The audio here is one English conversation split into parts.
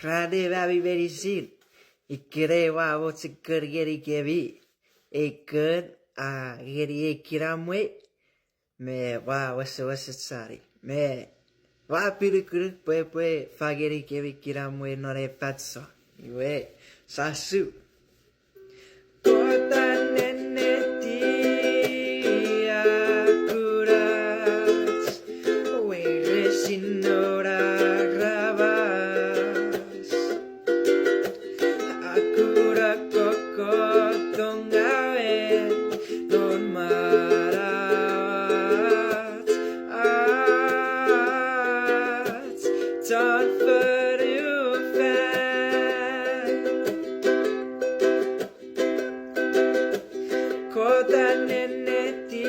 Rade babi very sin. Ikere wa wotsikar geri gebi. Ekun geri kiramwe. Me wa wasasari. Me wa pirukuru pue fageri gebi kiramwe nore patso. Iwe sasu. Kota nenetiw akurat weresinora rabas akurat kokotong gawin non marat at tanpa KOT A NENETIW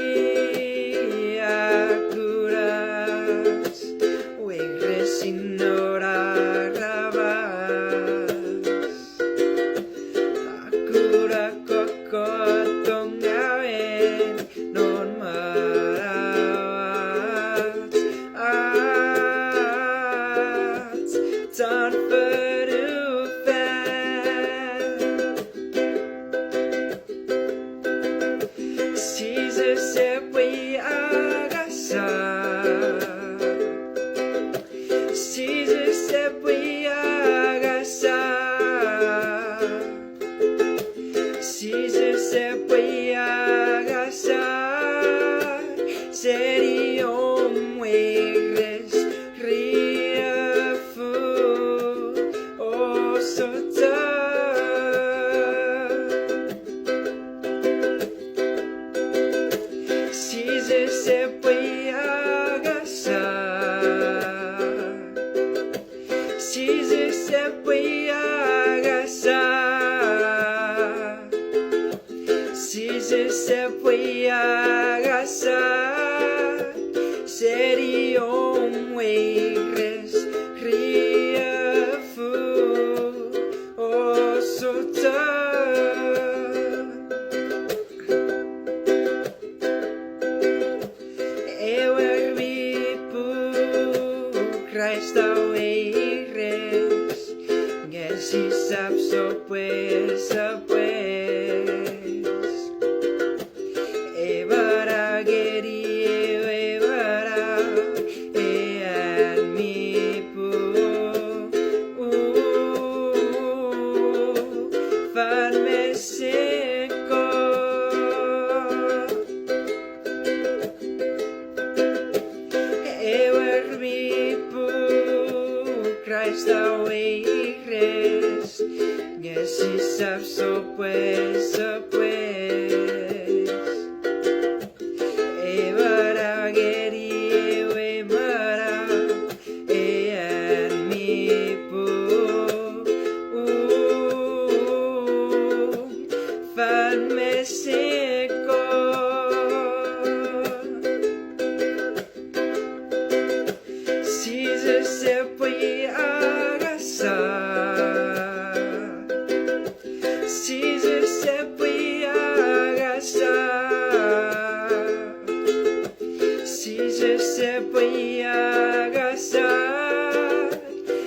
akurat weresinora rabas akurat kokotong gawin non marat at tanpa seria mueres ria fu sota si se puede agasar si se puede agasar si se puede agasar seria mueres ria fu sota Christ aweires, si sapso pues, evara geri, evara, an mi pu, fan me seco. Christ aweires, si sapso pues, evara geri, evara, an mi pu, fan me seco. Si se puede agasar, si se puede agasar, si se puede agasar,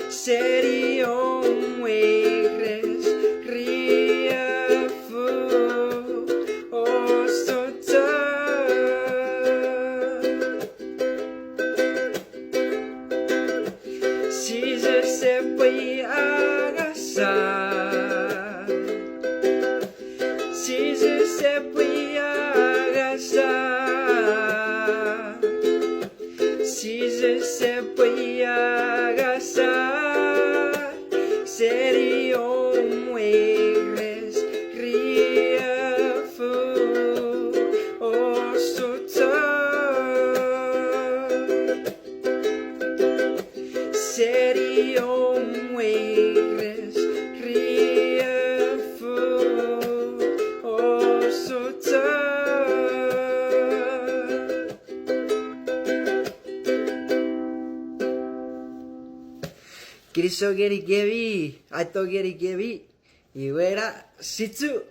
seria mueres ria fu sota. Si se puede agasar, si se puede agasar, si se puede agasar, seria mueres ria fu sota. Seria mueres ria fu sota. Kiriso geri gebi, ato geri gebi, iwera shitsu.